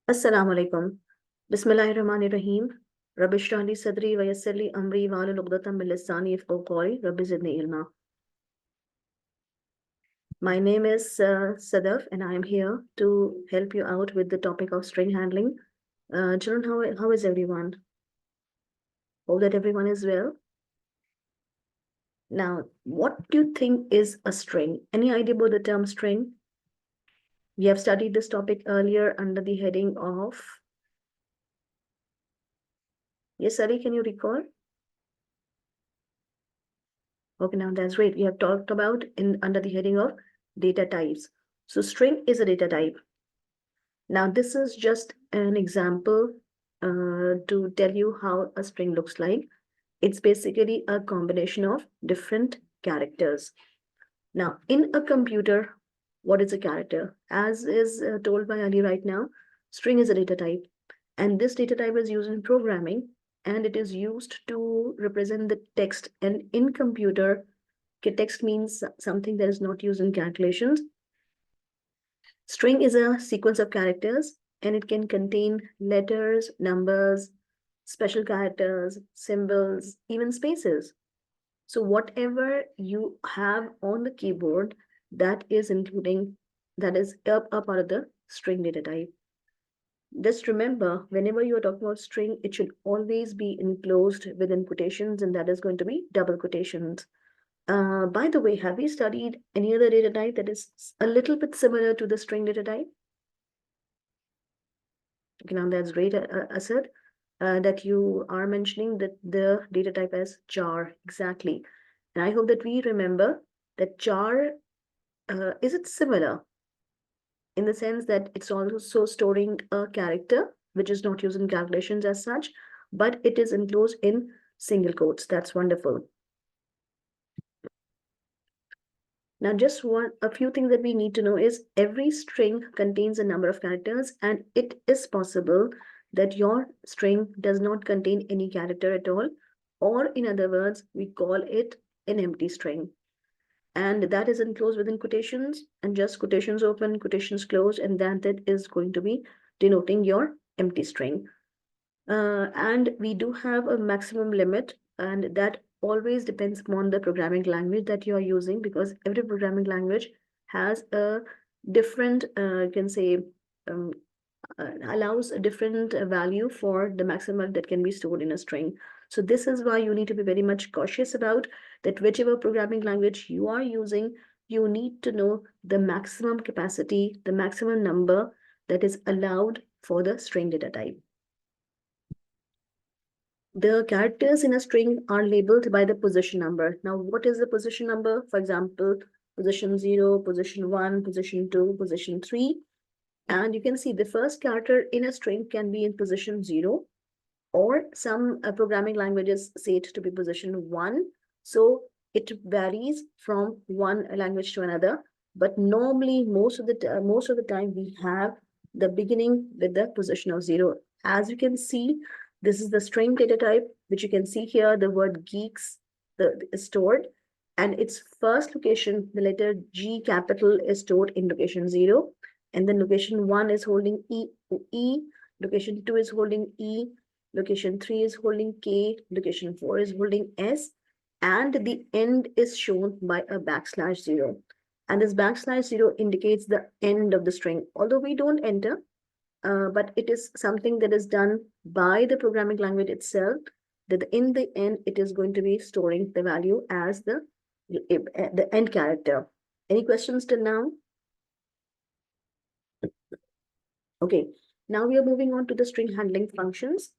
Assalamu alaikum. Bismillahirrahmanirrahim. Rabbi shrah li sadri wa yassir li amri wahlul 'uqdatam min lisani yafqahu qawli. Rabbi zidni ilma. My name is Sadaf, and I am here to help you out with the topic of string handling. Children, how is everyone? Hope that everyone is well. Now, what do you think is a string? Any idea about the term string? We have studied this topic earlier under the heading of... Yes, Ari, can you recall? Okay, now that's great. We have talked about under the heading of data types. So string is a data type. Now this is just an example to tell you how a string looks like. It's basically a combination of different characters. Now in a computer, what is a character? As is told by Ali right now, string is a data type. And this data type is used in programming, and it is used to represent the text. And in computer, text means something that is not used in calculations. String is a sequence of characters, and it can contain letters, numbers, special characters, symbols, even spaces. So whatever you have on the keyboard, that is a part of the string data type. Just remember, whenever you're talking about string, it should always be enclosed within quotations, and that is going to be double quotations. By the way, have you studied any other data type that is a little bit similar to the string data type? Okay, now that's great, Asad, that you are mentioning that the data type as char, exactly. And I hope that we remember that char, is it similar in the sense that it's also storing a character, which is not used in calculations as such, but it is enclosed in single quotes. That's wonderful. Now, just a few things that we need to know is every string contains a number of characters, and it is possible that your string does not contain any character at all, or in other words, we call it an empty string. And that is enclosed within quotations, and just quotations open, quotations close, and that is going to be denoting your empty string. And we do have a maximum limit, and that always depends upon the programming language that you are using, because every programming language has a different, you can say, um, allows a different value for the maximum that can be stored in a string. So this is why you need to be very much cautious about that. Whichever programming language you are using, you need to know the maximum capacity, the maximum number that is allowed for the string data type. The characters in a string are labeled by the position number. Now, what is the position number? For example, position 0, position 1, position 2, position 3. And you can see the first character in a string can be in position 0, or some programming languages say it to be position 1. So it varies from one language to another. But normally, most of the time, we have the beginning with the position of 0. As you can see, this is the string data type, which you can see here, the word geeks is stored. And its first location, the letter G capital, is stored in location 0. And then location 1 is holding E, location 2 is holding E, location 3 is holding K, location 4 is holding S, and the end is shown by a \0. And this \0 indicates the end of the string, although we don't enter, but it is something that is done by the programming language itself, that in the end, it is going to be storing the value as the end character. Any questions till now? Okay, now we are moving on to the string handling functions.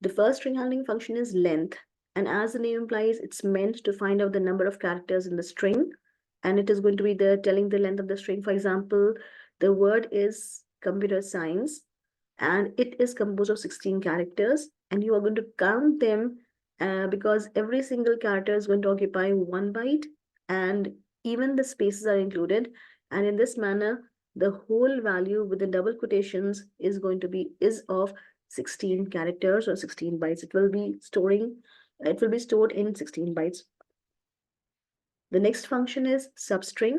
The first string handling function is length. And as the name implies, it's meant to find out the number of characters in the string. And it is going to be telling the length of the string. For example, the word is computer science, and it is composed of 16 characters. And you are going to count them because every single character is going to occupy 1 byte, and even the spaces are included. And in this manner, the whole value with the double quotations is going to be of 16 characters or 16 bytes. It will be stored in 16 bytes. The next function is substring.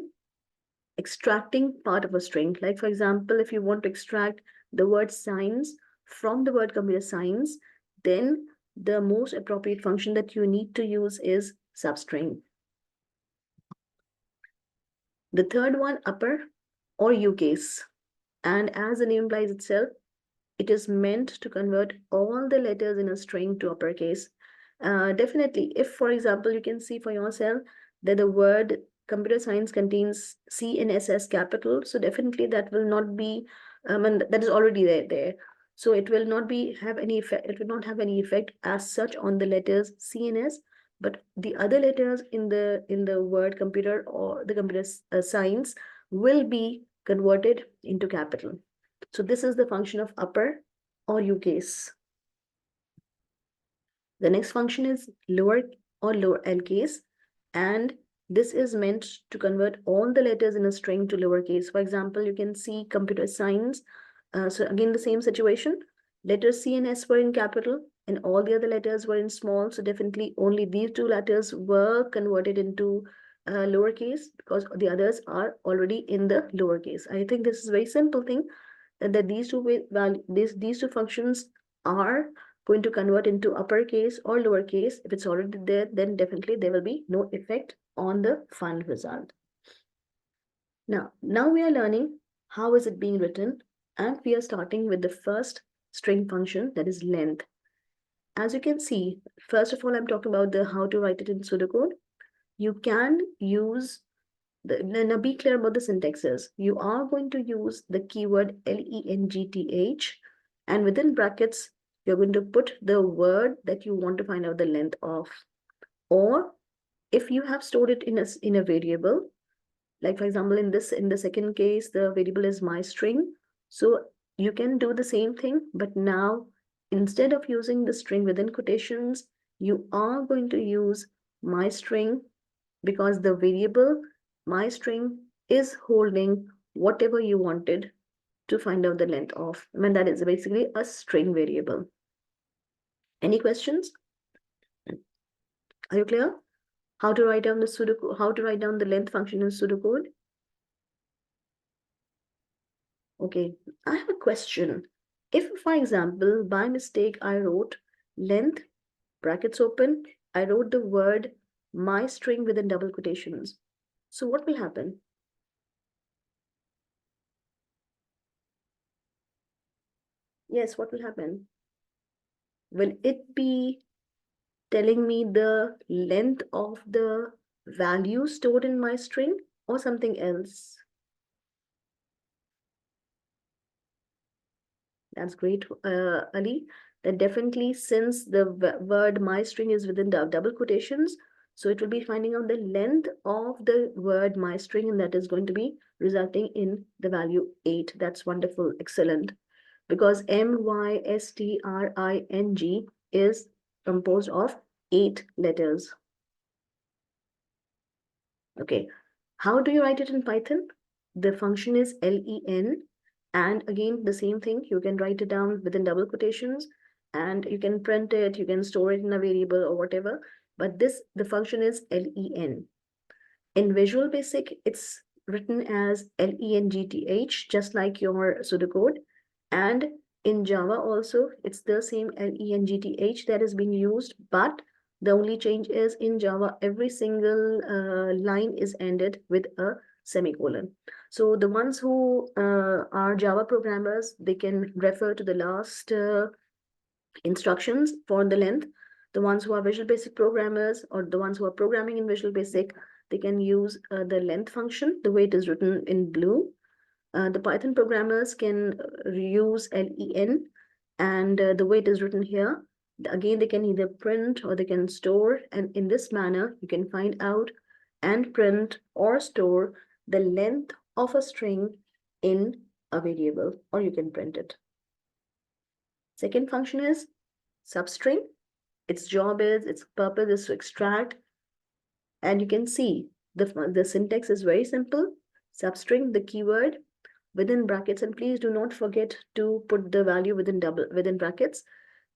extracting part of a string. Like for example, if you want to extract the word science from the word computer science, then the most appropriate function that you need to use is substring. The third one, upper or U-case. And as the name implies itself, it is meant to convert all the letters in a string to uppercase. Definitely, if, for example, you can see for yourself that the word computer science contains C and S as capital, so definitely that will not be, and that is already there. So it will not have any effect. It will not have any effect as such on the letters C and S, but the other letters in the word computer or the computer science will be converted into capital. So this is the function of upper or U-case. The next function is lower or lower L case, and this is meant to convert all the letters in a string to lowercase. For example, you can see computer science. So again, the same situation. Letters C and S were in capital, and all the other letters were in small. So definitely only these two letters were converted into lowercase because the others are already in the lowercase. I think this is a very simple thing that these two functions are going to convert into uppercase or lowercase. If it's already there, then definitely there will be no effect on the final result. Now we are learning how is it being written, and we are starting with the first string function, that is length. As you can see, first of all, I'm talking about the how to write it in pseudocode. You can use now be clear about the syntaxes. You are going to use the keyword length, and within brackets, you're going to put the word that you want to find out the length of. Or if you have stored it in a variable, like for example, in the second case, the variable is my string. So you can do the same thing, but now instead of using the string within quotations, you are going to use my string, because the variable my string is holding whatever you wanted to find out the length of. I mean, that is basically a string variable. Any questions? Are you clear? How to write down the length function in pseudocode? Okay, I have a question. If, for example, by mistake, I wrote length, brackets open, I wrote the word my string within double quotations. So what will happen? Yes, what will happen? Will it be telling me the length of the value stored in my string or something else? That's great, Ali. That definitely, since the word my string is within the double quotations, so it will be finding out the length of the word my string, and that is going to be resulting in the value 8. That's wonderful, excellent. Because mystring is composed of 8 letters. Okay, how do you write it in Python? The function is len, and again, the same thing, you can write it down within double quotations, and you can print it, you can store it in a variable or whatever, but the function is len. In Visual Basic, it's written as length, just like your pseudocode, and in Java also, it's the same length that is being used, but the only change is in Java, every single line is ended with a semicolon. So the ones who are Java programmers, they can refer to the last instructions for the length. The ones who are Visual Basic programmers or the ones who are programming in Visual Basic, they can use the length function, the way it is written in blue. The Python programmers can use len, and the way it is written here, again, they can either print or they can store, and in this manner, you can find out and print or store the length of a string in a variable, or you can print it. Second function is substring. Its purpose is to extract, and you can see the syntax is very simple. Substring, the keyword, within brackets, and please do not forget to put the value within brackets.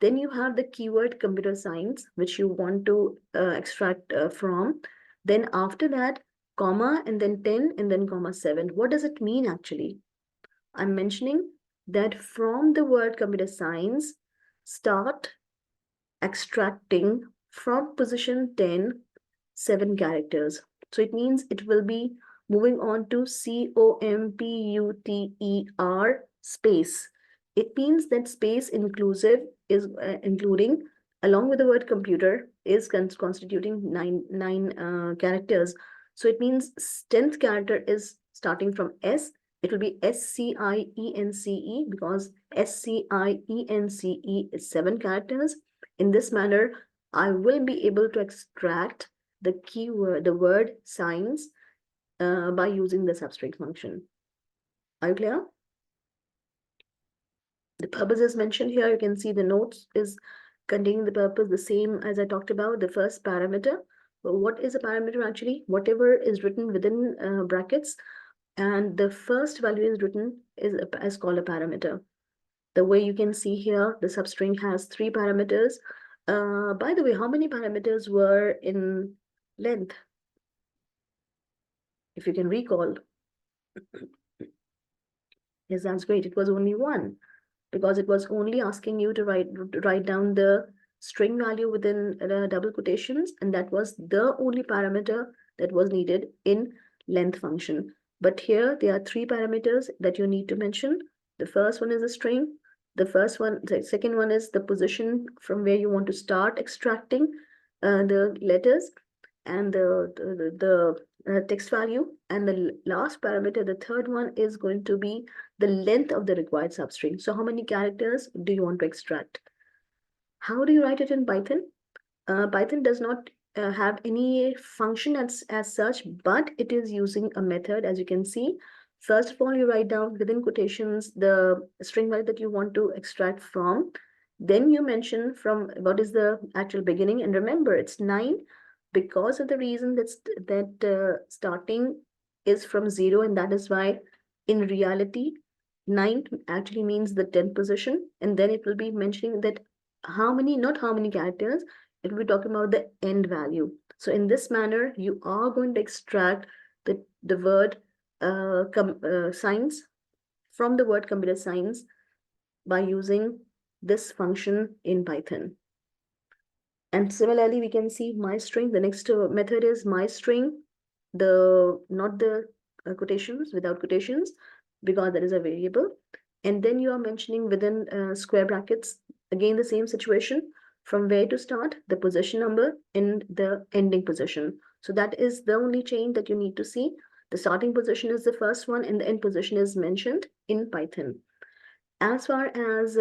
Then you have the keyword computer science, which you want to extract from. Then after that, comma, and then 10, and then comma 7. What does it mean actually? I'm mentioning that from the word computer science, start extracting from position 10, 7 characters. So it means it will be moving on to computer space. It means that space inclusive is including along with the word computer is constituting nine characters. So it means 10th character is starting from S. It will be SCIENCE because SCIENCE is 7 characters. In this manner, I will be able to extract the keyword, the word science by using the substring function. Are you clear? The purpose is mentioned here. You can see the notes is containing the purpose, the same as I talked about, the first parameter. But what is a parameter actually? Whatever is written within brackets and the first value is written is called a parameter. The way you can see here, the substring has 3 parameters. By the way, how many parameters were in length? If you can recall. Yes, that's great. It was only 1 because it was only asking you to write down the string value within double quotations, and that was the only parameter that was needed in length function. But here there are 3 parameters that you need to mention. The first one is a string. The second one is the position from where you want to start extracting the letters and the text value. And the last parameter, the third one, is going to be the length of the required substring. So how many characters do you want to extract? How do you write it in Python? Python does not have any function as such, but it is using a method, as you can see. First of all, you write down within quotations the string value that you want to extract from. Then you mention from what is the actual beginning. And remember, it's 9 because of the reason that starting is from 0. And that is why in reality, 9 actually means the 10th position. And then it will be mentioning that how many, not how many characters, it will be talking about the end value. So in this manner, you are going to extract the word science from the word computer science by using this function in Python. And similarly, we can see myString. The next method is myString, not the quotations, without quotations, because that is a variable. And then you are mentioning within square brackets, again, the same situation, from where to start, the position number and the ending position. So that is the only change that you need to see. The starting position is the first one and the end position is mentioned in Python. As far as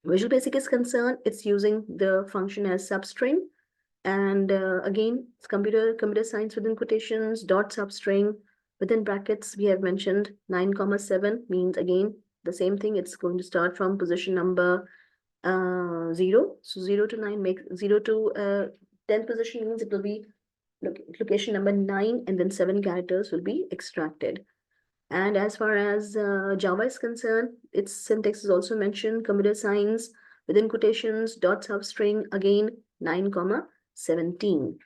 Visual Basic is concerned, it's using the function as substring. And again, it's computer science within quotations, dot substring. Within brackets, we have mentioned 9,7 means again, the same thing. It's going to start from position number 0. So 0 to 9 makes 0 to 10 position means it will be location number 9 and then 7 characters will be extracted. And as far as Java is concerned, its syntax is also mentioned, computer science within quotations, dot substring, again 9,17.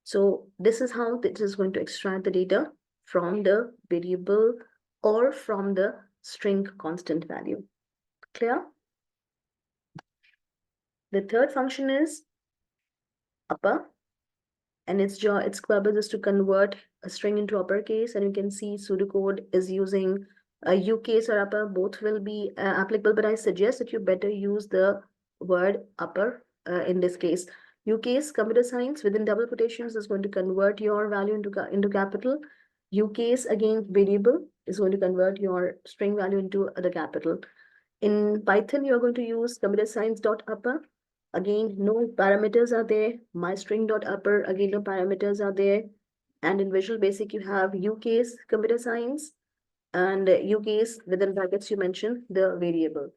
So this is how this is going to extract the data from the variable or from the string constant value. Clear? The third function is upper, and its purpose is to convert a string into uppercase. And you can see pseudocode is using a UCase or upper. Both will be applicable, but I suggest that you better use the word upper in this case. UCase, computer science within double quotations, is going to convert your value into capital. UCase, again, variable, is going to convert your string value into the capital. In Python, you're going to use computer science dot upper. Again, no parameters are there. MyString dot upper, again, no parameters are there. And in Visual Basic, you have UCase computer science and UCase within brackets, you mentioned the variable.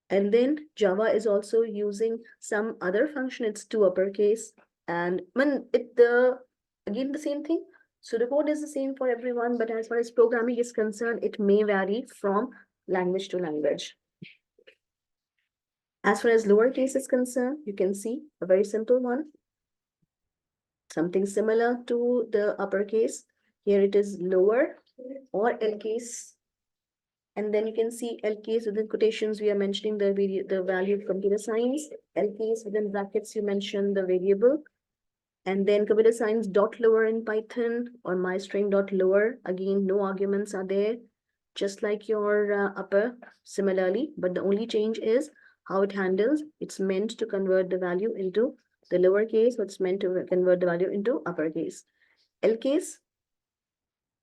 And then Java is also using some other function. It's to uppercase. And when again, the same thing. So the code is the same for everyone, but as far as programming is concerned, it may vary from language to language. As far as lowercase is concerned, you can see a very simple one. something similar to the uppercase. Here it is lower or L case. And then you can see L case within quotations, we are mentioning the value of computer science. L case within brackets, you mention the variable. And then computer science dot lower in Python or my string dot lower. Again, no arguments are there, just like your upper similarly, but the only change is how it handles. It's meant to convert the value into the lowercase, but it's meant to convert the value into uppercase. L case,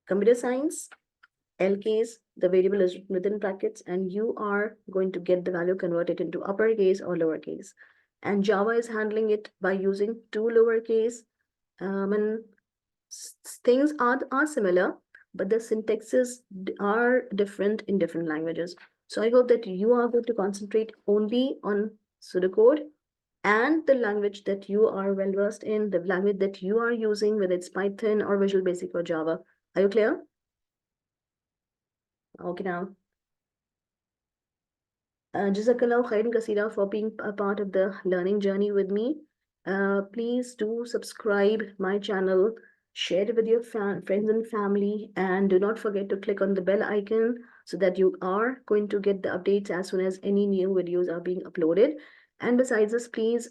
computer science, L case, the variable is written within brackets, and you are going to get the value converted into uppercase or lowercase. And Java is handling it by using two lowercase. And things are similar, but the syntaxes are different in different languages. So I hope that you are going to concentrate only on pseudocode and the language that you are well versed in, the language that you are using, whether it's Python or Visual Basic or Java. Are you clear? Okay, now. Jazakallah khairan kasira for being a part of the learning journey with me. Please do subscribe my channel, share it with your friends and family, and do not forget to click on the bell icon so that you are going to get the updates as soon as any new videos are being uploaded. And besides this, please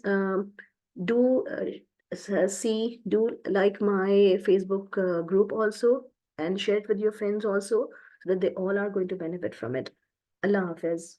do like my Facebook group also, and share it with your friends also, so that they all are going to benefit from it. Allah Hafiz.